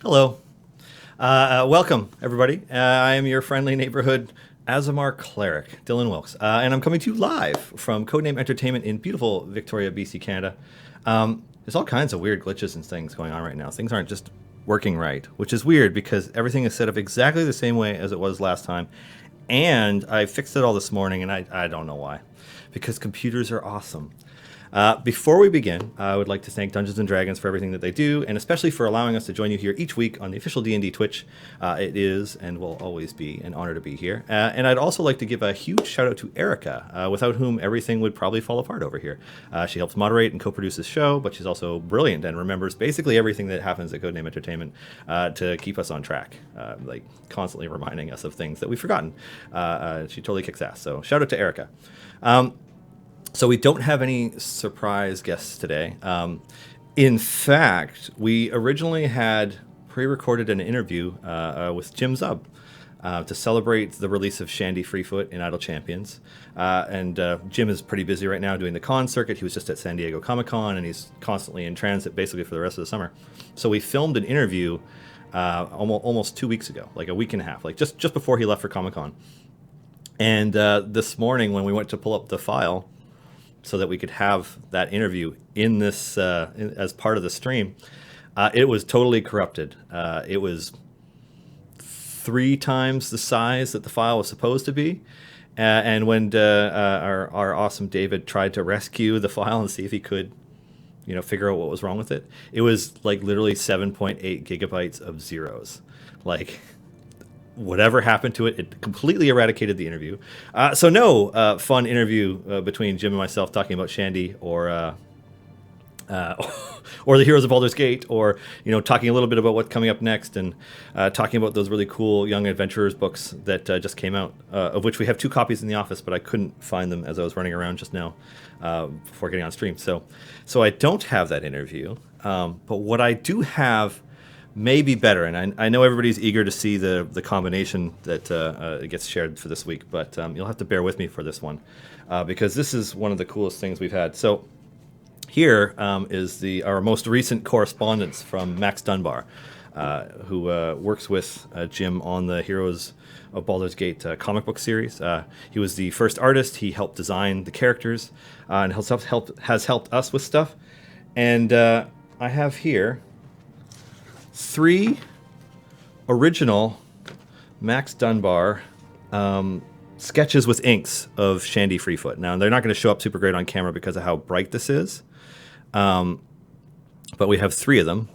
Hello. Welcome, everybody. I am your friendly neighborhood Azamar cleric, Dylan Wilkes, and I'm coming to you live from Codename Entertainment in beautiful Victoria, BC, Canada. There's all kinds of weird glitches and things going on right now. Things aren't just working right, which is weird because everything is set up exactly the same way as it was last time. And I fixed it all this morning, and I don't know why. Because computers are awesome. Before we begin, I would like to thank Dungeons & Dragons for everything that they do, and especially for allowing us to join you here each week on the official D&D Twitch. It is, and will always be, an honor to be here. And I'd also like to give a huge shout-out to Erica, without whom everything would probably fall apart over here. She helps moderate and co-produce this show, but she's also brilliant and remembers basically everything that happens at Codename Entertainment to keep us on track, like constantly reminding us of things that we've forgotten. She totally kicks ass, so shout-out to Erica. So we don't have any surprise guests today. In fact, we originally had pre-recorded an interview with Jim Zub to celebrate the release of Shandy Freefoot in Idle Champions. And Jim is pretty busy right now doing the con circuit. He was just at San Diego Comic-Con, and he's constantly in transit basically for the rest of the summer. So we filmed an interview almost 2 weeks ago, like a week and a half, like just before he left for Comic-Con. And this morning when we went to pull up the file, so that we could have that interview in this as part of the stream, it was totally corrupted. It was 3 times the size that the file was supposed to be. And when our awesome David tried to rescue the file and see if he could, figure out what was wrong with it, it was like literally 7.8 gigabytes of zeros. Like, whatever happened to it, it completely eradicated the interview. So no fun interview between Jim and myself talking about Shandy or or the Heroes of Baldur's Gate, or talking a little bit about what's coming up next, and talking about those really cool Young Adventurers books that just came out, of which we have 2 copies in the office, but I couldn't find them as I was running around just now before getting on stream. So I don't have that interview, but what I do have may be better, and I know everybody's eager to see the combination that gets shared for this week, but you'll have to bear with me for this one, because this is one of the coolest things we've had. So here is our most recent correspondence from Max Dunbar, who works with Jim on the Heroes of Baldur's Gate comic book series. He was the first artist. He helped design the characters, and has helped us with stuff. And I have here 3 original Max Dunbar sketches with inks of Shandy Freefoot. Now, they're not going to show up super great on camera because of how bright this is, but we have 3 of them.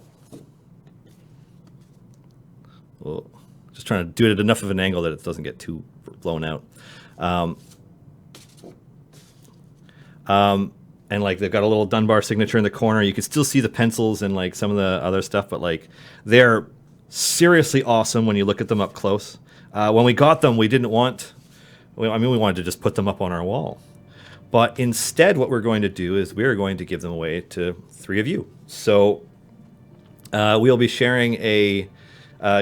Well, just trying to do it at enough of an angle that it doesn't get too blown out. And like they've got a little Dunbar signature in the corner. You can still see the pencils and like some of the other stuff, but like they're seriously awesome when you look at them up close. When we got them, we wanted to just put them up on our wall. But instead, what we're going to do is we're going to give them away to 3 of you. So we'll be sharing a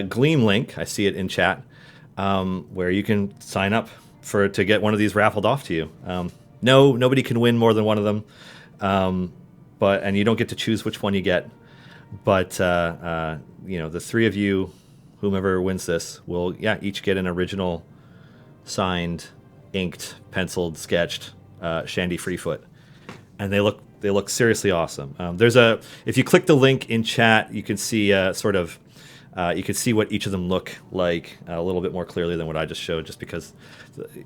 Gleam link. I see it in chat, where you can sign up to get one of these raffled off to you. No, nobody can win more than one of them, and you don't get to choose which one you get. But the 3 of you, whomever wins this, will each get an original, signed, inked, penciled, sketched Shandy Freefoot, and they look seriously awesome. If you click the link in chat, you can see you can see what each of them look like a little bit more clearly than what I just showed, just because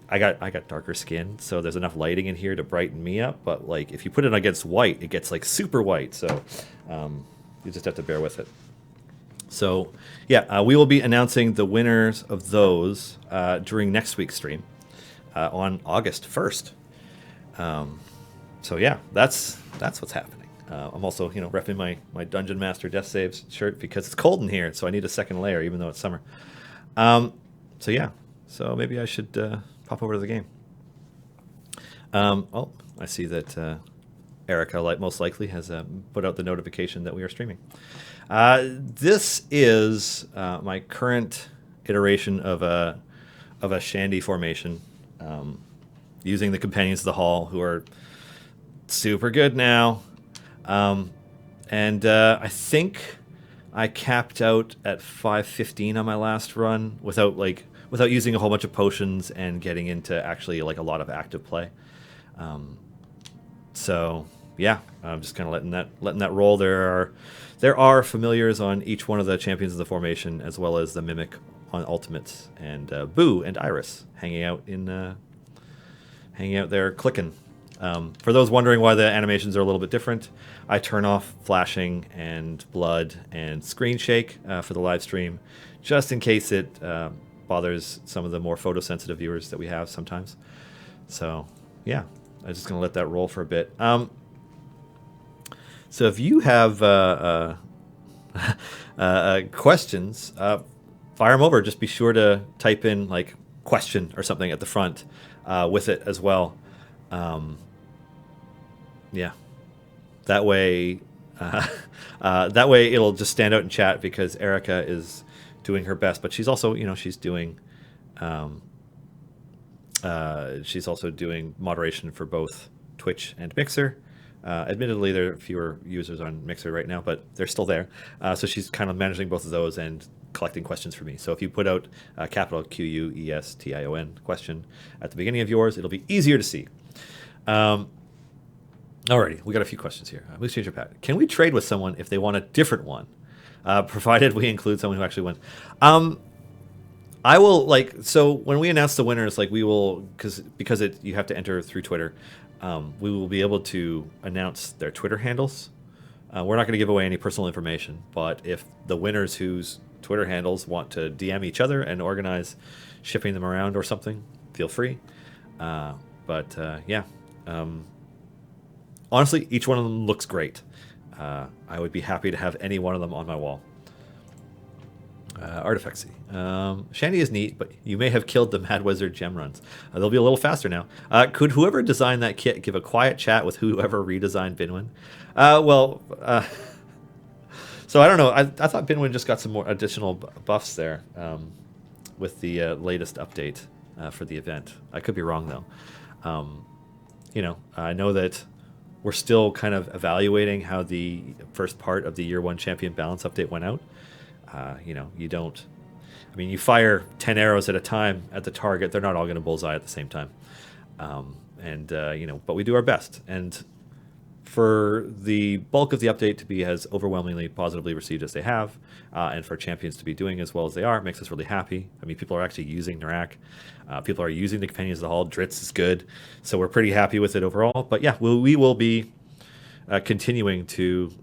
I got darker skin, so there's enough lighting in here to brighten me up. But like if you put it against white, it gets like super white. So you just have to bear with it. So we will be announcing the winners of those during next week's stream on August 1st. That's what's happening. I'm also, repping my Dungeon Master Death Saves shirt because it's cold in here, so I need a second layer, even though it's summer. So maybe I should pop over to the game. I see that Erica, most likely, has put out the notification that we are streaming. This is my current iteration of a Shandy formation, using the Companions of the Hall, who are super good now. I think I capped out at 515 on my last run without using a whole bunch of potions and getting into actually like a lot of active play. So yeah, I'm just kind of letting that roll. There are familiars on each one of the champions of the formation, as well as the mimic on ultimates, and Boo and Iris hanging out there clicking. For those wondering why the animations are a little bit different, I turn off flashing and blood and screen shake for the live stream, just in case it bothers some of the more photosensitive viewers that we have sometimes. So yeah, I'm just going to let that roll for a bit. So if you have questions, fire them over. Just be sure to type in like question or something at the front with it as well. Yeah, that way, it'll just stand out in chat because Erica is doing her best, but she's also, she's also doing moderation for both Twitch and Mixer. Admittedly, there are fewer users on Mixer right now, but they're still there. So she's kind of managing both of those and collecting questions for me. So if you put out capital QUESTION question at the beginning of yours, it'll be easier to see. Alrighty, we got a few questions here. Please change your pattern. Can we trade with someone if they want a different one, provided we include someone who actually wins? I will so when we announce the winners, we will because you have to enter through Twitter. We will be able to announce their Twitter handles. We're not going to give away any personal information, but if the winners whose Twitter handles want to DM each other and organize shipping them around or something, feel free. Yeah. Honestly, each one of them looks great. I would be happy to have any one of them on my wall. Artifactsy. Shandy is neat, but you may have killed the Mad Wizard gem runs. They'll be a little faster now. Could whoever designed that kit give a quiet chat with whoever redesigned Binwin? So I don't know. I thought Binwin just got some more additional buffs there with the latest update for the event. I could be wrong, though. I know that we're still kind of evaluating how the first part of the Year 1 Champion Balance update went out. You fire 10 arrows at a time at the target. They're not all going to bullseye at the same time. But we do our best. And for the bulk of the update to be as overwhelmingly positively received as they have, and for champions to be doing as well as they are, it makes us really happy. People are actually using Narak. People are using the Companions of the Hall. Dritz is good. So we're pretty happy with it overall. But yeah, we will be continuing to